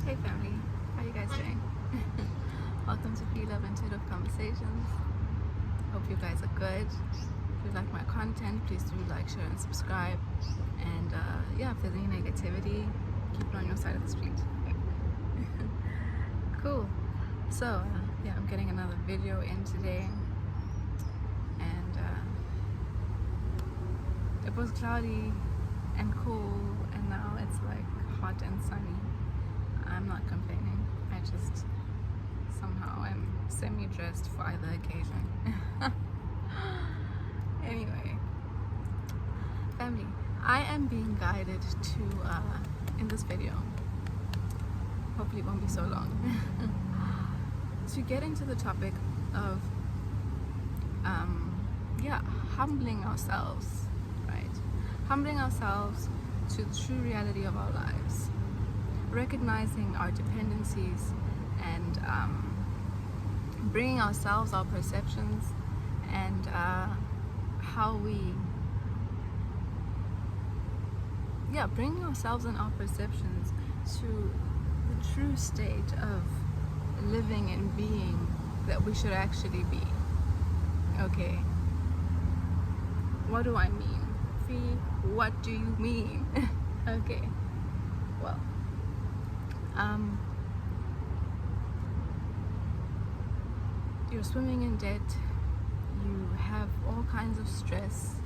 Hey family, how you guys doing? Welcome to Phie.Love Intuitive Conversations. Hope you guys are good. If you like my content, please do like, share, and subscribe. And yeah, if there's any negativity, keep it on your side of the street. Cool. So yeah, I'm getting another video in today, and it was cloudy and cool, and now it's like hot and sunny. I'm not complaining. I just somehow am semi-dressed for either occasion. Anyway, family, I am being guided to, in this video, hopefully it won't be so long, to get into the topic of, yeah, humbling ourselves, right? Humbling ourselves to the true reality of our lives. Recognizing our dependencies and bringing ourselves, our perceptions, and how we, bringing ourselves and our perceptions to the true state of living and being that we should actually be. Okay, what do I mean? Phie, what do you mean? Okay, well, you're swimming in debt, you have all kinds of stress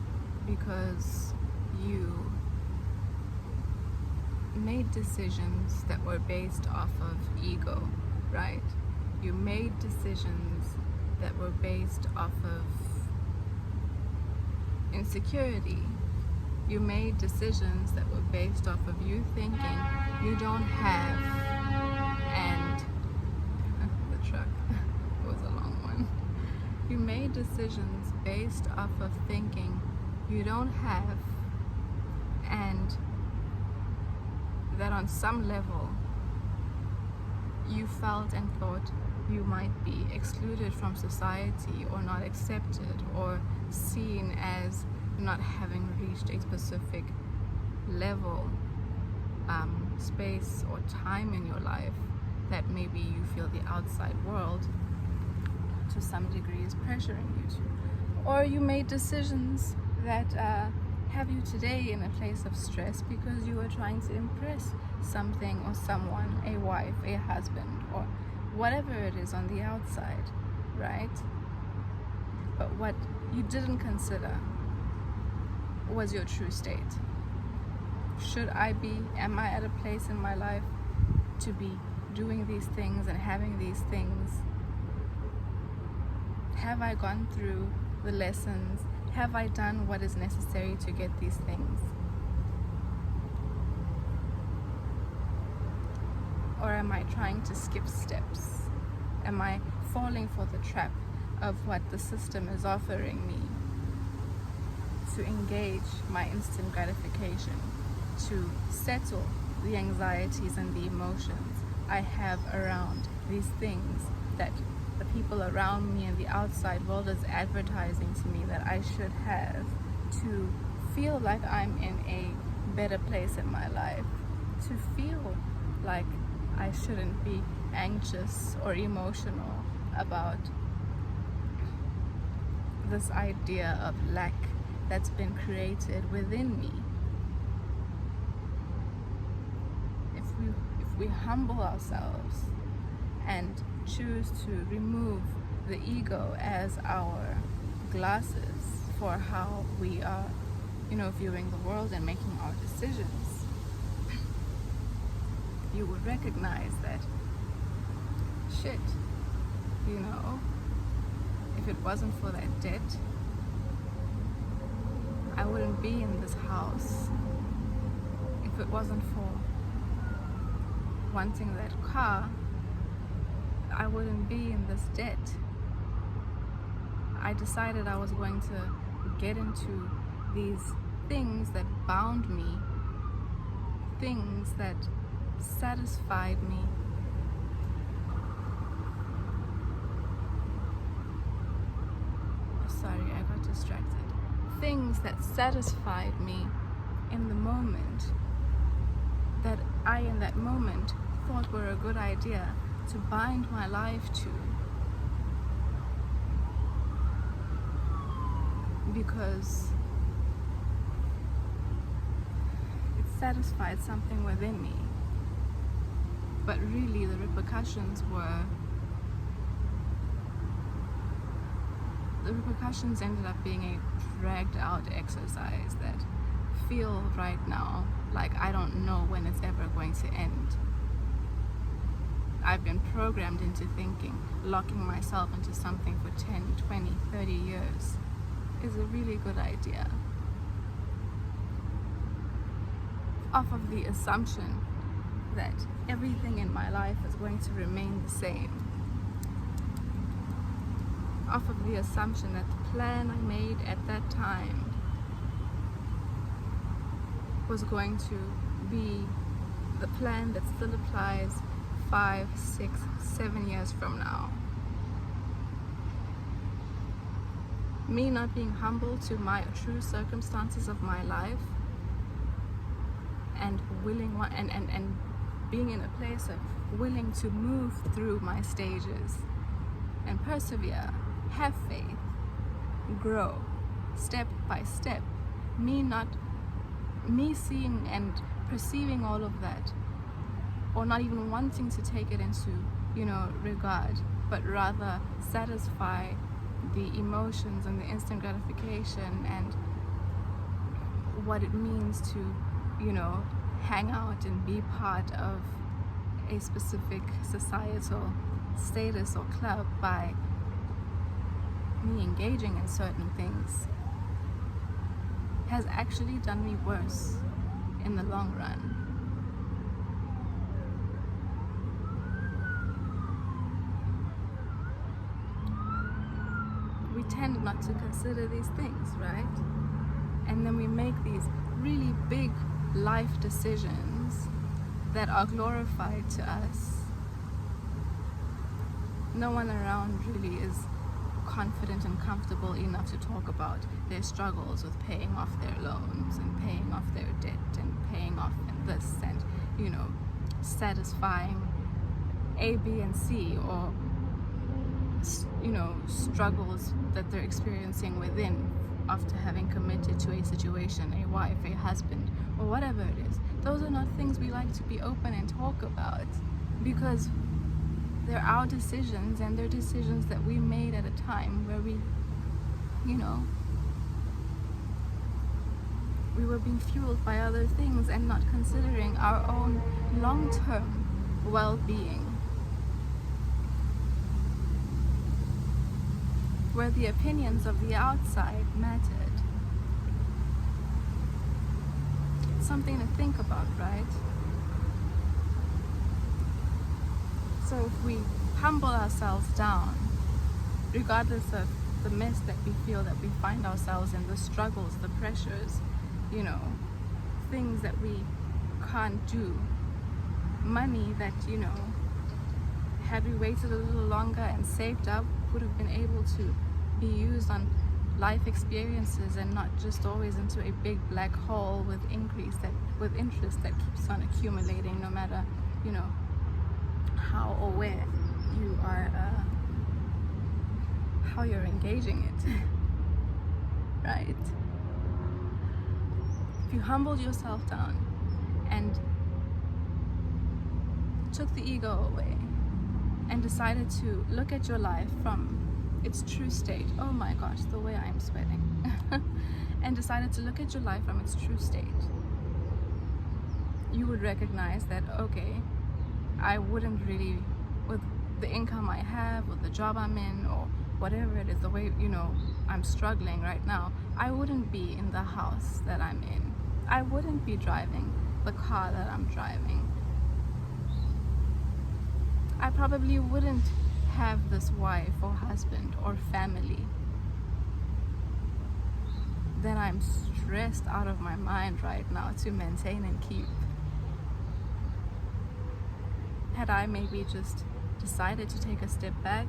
because you made decisions that were based off of ego, right? You made decisions that were based off of insecurity. You made decisions that were based off of you thinking you don't have, and the truck was a long one. You made decisions based off of thinking you don't have, and that on some level you felt and thought you might be excluded from society or not accepted or seen as not having reached a specific level, space or time in your life that maybe you feel the outside world to some degree is pressuring you to. Or you made decisions that have you today in a place of stress because you were trying to impress something or someone, a wife, a husband, or whatever it is on the outside, right? But what you didn't consider was your true state. Am I at a place in my life to be doing these things and having these things? Have I gone through the lessons? Have I done what is necessary to get these things? Or am I trying to skip steps? Am I falling for the trap of what the system is offering me to engage my instant gratification, to settle the anxieties and the emotions I have around these things that the people around me and the outside world is advertising to me that I should have, to feel like I'm in a better place in my life, to feel like I shouldn't be anxious or emotional about this idea of lack that's been created within me. If we humble ourselves and choose to remove the ego as our glasses for how we are, viewing the world and making our decisions, you would recognize that shit, if it wasn't for that debt, I wouldn't be in this house. If it wasn't for wanting that car, I wouldn't be in this debt. I decided I was going to get into these things that bound me, things that satisfied me. Sorry, I got distracted. Things that satisfied me in the moment, that I in that moment thought were a good idea to bind my life to, because it satisfied something within me. But really the repercussions ended up being a dragged out exercise that feel right now like I don't know when it's ever going to end. I've been programmed into thinking locking myself into something for 10, 20, 30 years is a really good idea, off of the assumption that everything in my life is going to remain the same, off of the assumption that the plan I made at that time was going to be the plan that still applies 5, 6, 7 years from now. Me not being humble to my true circumstances of my life, and and being in a place of willing to move through my stages and persevere, have faith, grow step by step. Me seeing and perceiving all of that, or not even wanting to take it into, regard, but rather satisfy the emotions and the instant gratification and what it means to, hang out and be part of a specific societal status or club by me engaging in certain things, has actually done me worse in the long run. We tend not to consider these things, right? And then we make these really big life decisions that are glorified to us. No one around really is confident and comfortable enough to talk about their struggles with paying off their loans and paying off their debt and paying off this and, satisfying A, B, and C, or, struggles that they're experiencing within after having committed to a situation, a wife, a husband, or whatever it is. Those are not things we like to be open and talk about, because they're our decisions, and they're decisions that we made at a time where we were being fueled by other things and not considering our own long-term well-being, where the opinions of the outside mattered. Something to think about, right? So if we humble ourselves down, regardless of the mess that we feel that we find ourselves in, the struggles, the pressures, things that we can't do, money that, had we waited a little longer and saved up, would have been able to be used on life experiences and not just always into a big black hole with interest that keeps on accumulating, no matter how or where you are, how you're engaging it. Right? If you humbled yourself down and took the ego away and decided to look at your life from its true state, oh my gosh, the way I'm sweating, and decided to look at your life from its true state, you would recognize that, okay, I wouldn't really, with the income I have, or the job I'm in, or whatever it is, the way, I'm struggling right now, I wouldn't be in the house that I'm in. I wouldn't be driving the car that I'm driving. I probably wouldn't have this wife or husband or family that I'm stressed out of my mind right now to maintain and keep. Had I maybe just decided to take a step back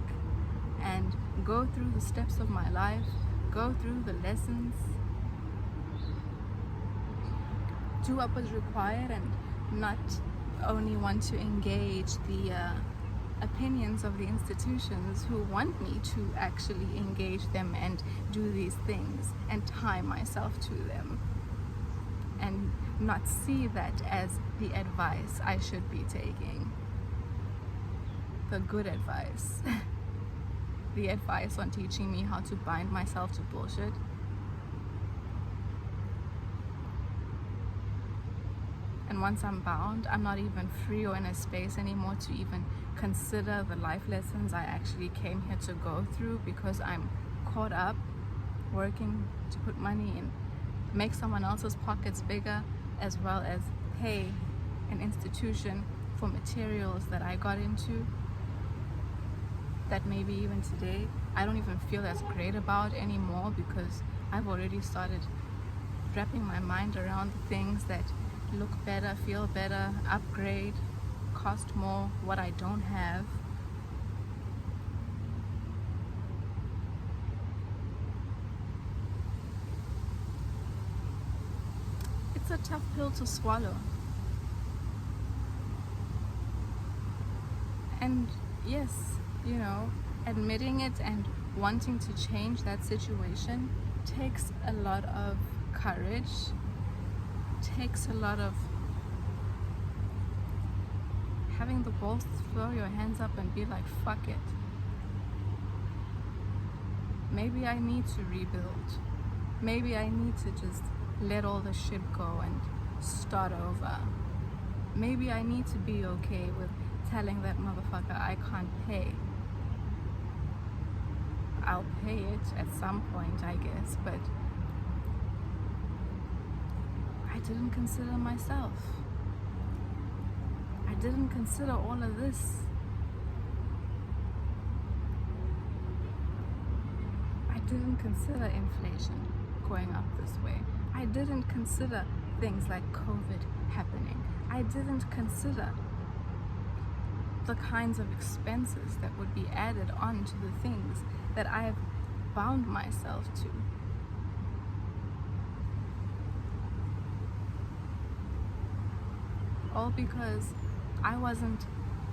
and go through the steps of my life, go through the lessons, do what was required, and not only want to engage the opinions of the institutions who want me to actually engage them and do these things and tie myself to them, and not see that as the advice I should be taking, the good advice. The advice on teaching me how to bind myself to bullshit. And once I'm bound, I'm not even free or in a space anymore to even consider the life lessons I actually came here to go through, because I'm caught up working to put money in, make someone else's pockets bigger, as well as pay an institution for materials that I got into that maybe even today I don't even feel as great about anymore, because I've already started wrapping my mind around the things that look better, feel better, upgrade, cost more, what I don't have. It's a tough pill to swallow. And yes, you know, admitting it and wanting to change that situation takes a lot of courage, takes a lot of having the balls to throw your hands up and be like, fuck it. Maybe I need to rebuild. Maybe I need to just let all the shit go and start over. Maybe I need to be okay with telling that motherfucker I can't pay. I'll pay it at some point, I guess, but I didn't consider myself. I didn't consider all of this. I didn't consider inflation going up this way. I didn't consider things like COVID happening. I didn't consider the kinds of expenses that would be added on to the things that I've bound myself to. All because I wasn't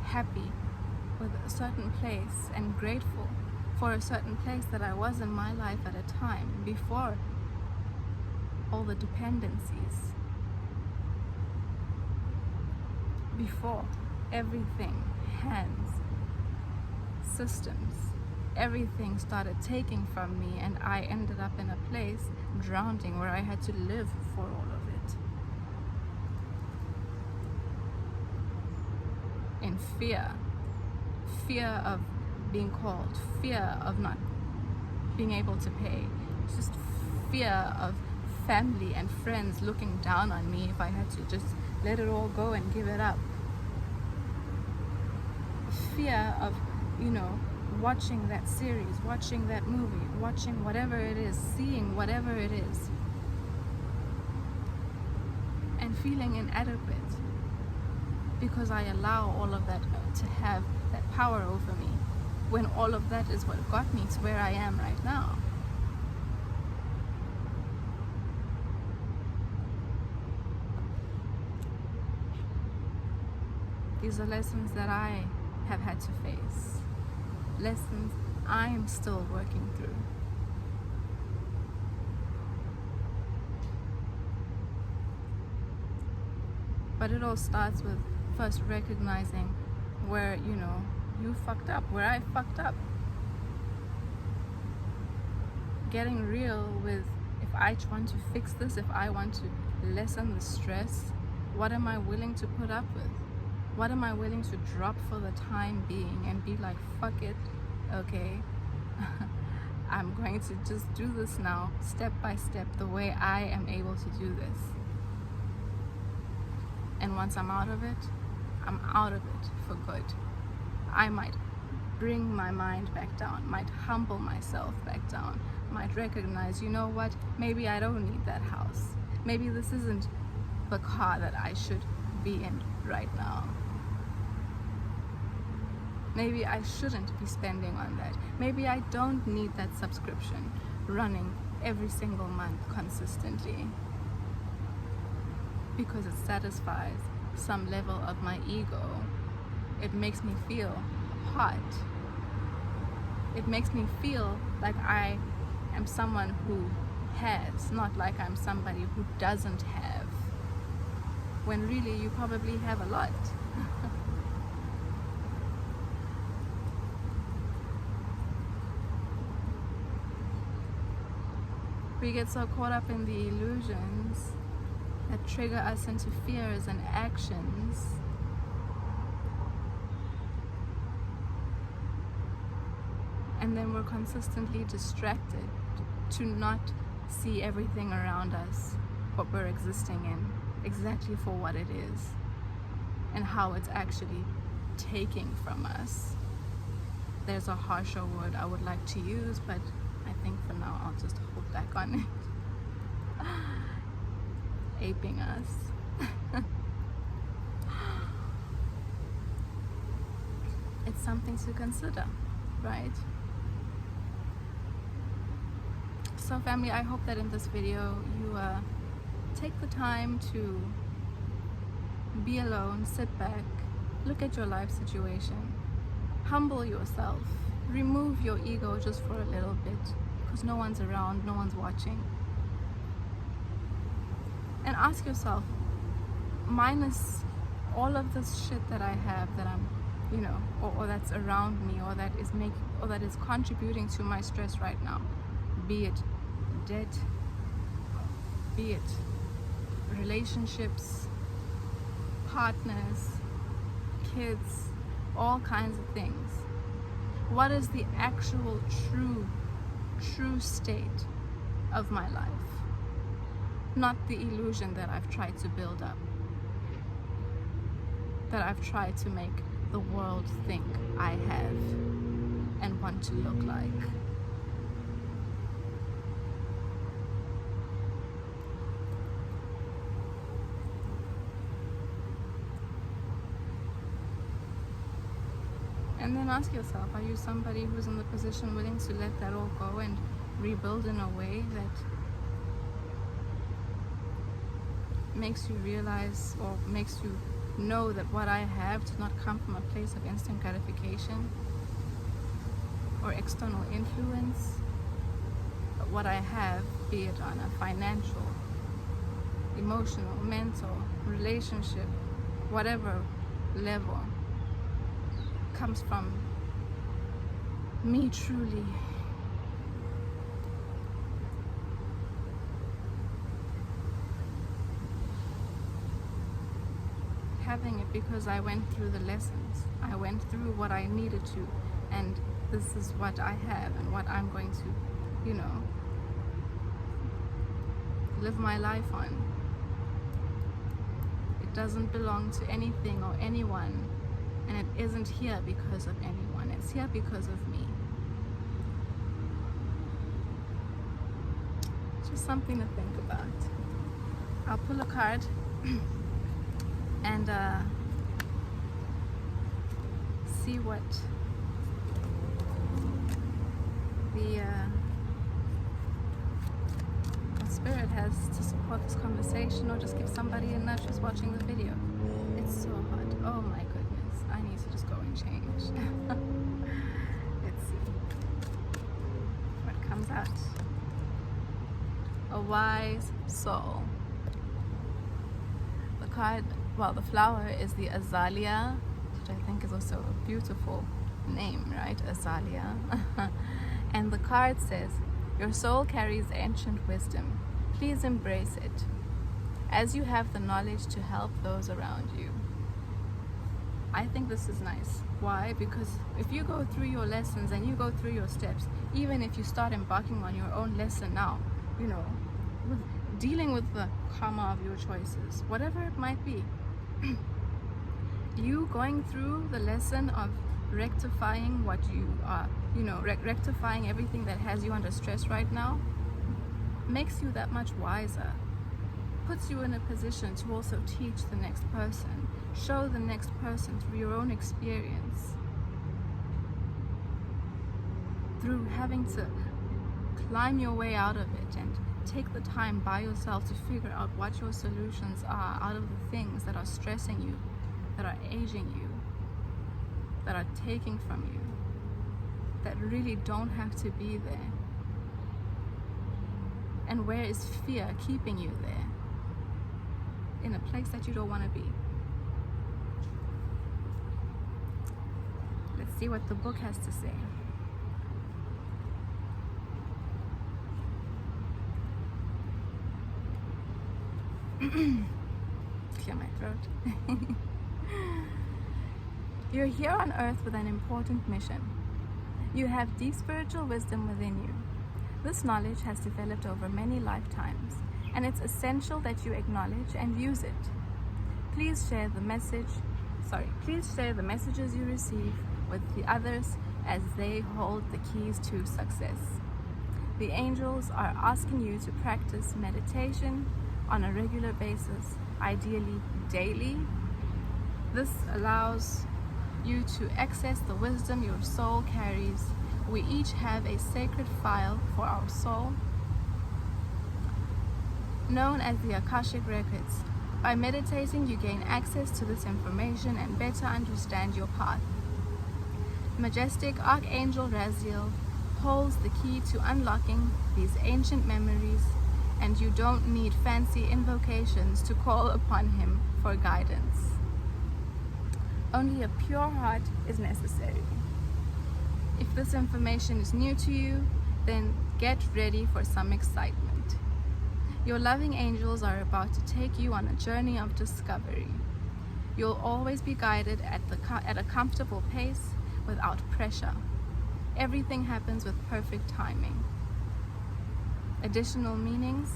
happy with a certain place and grateful for a certain place that I was in my life at a time before all the dependencies, before everything, hands, systems, everything started taking from me, and I ended up in a place drowning where I had to live for all of it. In fear of being called, fear of not being able to pay, just fear of family and friends looking down on me if I had to just let it all go and give it up. Fear of, you know, watching that series, watching that movie, watching whatever it is, seeing whatever it is, and feeling inadequate because I allow all of that to have that power over me, when all of that is what got me to where I am right now. These are lessons that I have had to face, lessons I'm still working through. But it all starts with first recognizing where, you know, you fucked up, where I fucked up. Getting real with, if I want to fix this, if I want to lessen the stress, what am I willing to put up with? What am I willing to drop for the time being and be like, fuck it, okay, I'm going to just do this now, step by step, the way I am able to do this. And once I'm out of it, I'm out of it for good. I might bring my mind back down, might humble myself back down, might recognize, you know what, maybe I don't need that house. Maybe this isn't the car that I should be in right now. Maybe I shouldn't be spending on that. Maybe I don't need that subscription running every single month consistently, because it satisfies some level of my ego, it makes me feel apart. It makes me feel like I am someone who has, not like I'm somebody who doesn't have, when really you probably have a lot. We get so caught up in the illusions that trigger us into fears and actions, and then we're consistently distracted to not see everything around us, what we're existing in, exactly for what it is and how it's actually taking from us. There's a harsher word I would like to use, but I think for now I'll just hold back on it. Aping us. It's something to consider, right? So family, I hope that in this video you take the time to be alone, sit back, look at your life situation, humble yourself, remove your ego just for a little bit, because no one's around, no one's watching. And ask yourself, minus all of this shit that I have, that I'm, you know, or that's around me, or that is contributing to my stress right now, be it debt, be it relationships, partners, kids, all kinds of things. What is the actual true state of my life? Not the illusion that I've tried to build up, that I've tried to make the world think I have and want to look like. And then ask yourself, are you somebody who's in the position willing to let that all go and rebuild in a way that makes you realize, or makes you know, that what I have does not come from a place of instant gratification or external influence, but what I have, be it on a financial, emotional, mental, relationship, whatever level, comes from me truly having it because I went through the lessons, I went through what I needed to, and this is what I have and what I'm going to, you know, live my life on. It doesn't belong to anything or anyone, and it isn't here because of anyone. It's here because of me. Just something to think about. I'll pull a card and see what the spirit has to support this conversation, or just give somebody a nudge who's watching the video. It's so hot. Oh my goodness. I need to just go and change. Let's see what comes out. A wise soul. The card, well, the flower is the azalea, which I think is also a beautiful name, right? Azalea. And the card says, your soul carries ancient wisdom. Please embrace it, as you have the knowledge to help those around you. I think this is nice. Why? Because if you go through your lessons and you go through your steps, even if you start embarking on your own lesson now, you know, with dealing with the karma of your choices, whatever it might be, you going through the lesson of rectifying what you are, you know, rectifying everything that has you under stress right now, makes you that much wiser, puts you in a position to also teach the next person, show the next person through your own experience, through having to climb your way out of it and take the time by yourself to figure out what your solutions are out of the things that are stressing you, that are aging you, that are taking from you, that really don't have to be there. And where is fear keeping you there? In a place that you don't want to be. Let's see what the book has to say. Clear my throat. You're here on earth with an important mission. You have deep spiritual wisdom within you. This knowledge has developed over many lifetimes, and it's essential that you acknowledge and use it. Please share the messages you receive with the others as they hold the keys to success. The angels are asking you to practice meditation on a regular basis, ideally daily. This allows you to access the wisdom your soul carries. We each have a sacred file for our soul, known as the Akashic Records. By meditating, you gain access to this information and better understand your path. Majestic Archangel Raziel holds the key to unlocking these ancient memories, and you don't need fancy invocations to call upon him for guidance. Only a pure heart is necessary. If this information is new to you, then get ready for some excitement. Your loving angels are about to take you on a journey of discovery. You'll always be guided at a comfortable pace without pressure. Everything happens with perfect timing. Additional meanings: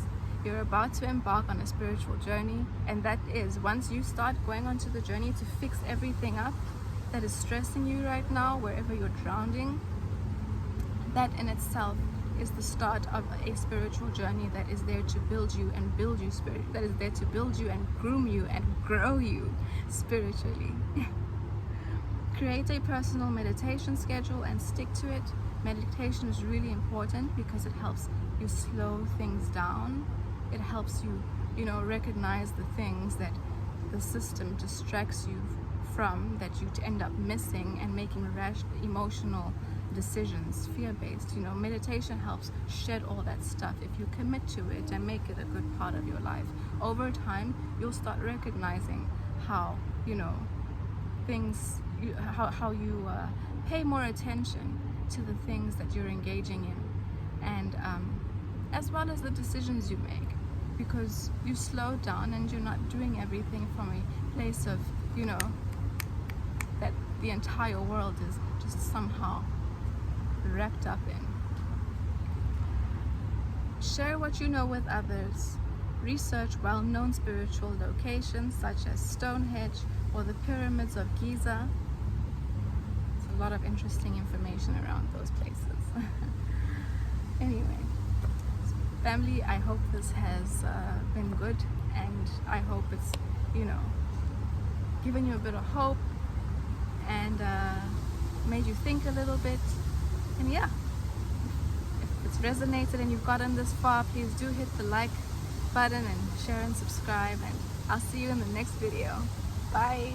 you're about to embark on a spiritual journey, and that is, once you start going onto the journey to fix everything up that is stressing you right now, wherever you're drowning, that in itself is the start of a spiritual journey that is there to build you and build you that is there to build you and groom you and grow you spiritually. Create a personal meditation schedule and stick to it. Meditation is really important because it helps you slow things down. It helps you, recognize the things that the system distracts you from, that you end up missing and making rash emotional decisions, fear-based. Meditation helps shed all that stuff. If you commit to it and make it a good part of your life, over time you'll start recognizing how how you pay more attention to the things that you're engaging in, and as well as the decisions you make, because you slow down and you're not doing everything from a place of that the entire world is just somehow wrapped up in. Share what you know with others. Research well-known spiritual locations such as Stonehenge or the pyramids of Giza. There's a lot of interesting information around those places. Anyway, family, I hope this has been good, and I hope it's given you a bit of hope and made you think a little bit. And yeah, if it's resonated and you've gotten this far, please do hit the like button and share and subscribe, and I'll see you in the next video. Bye.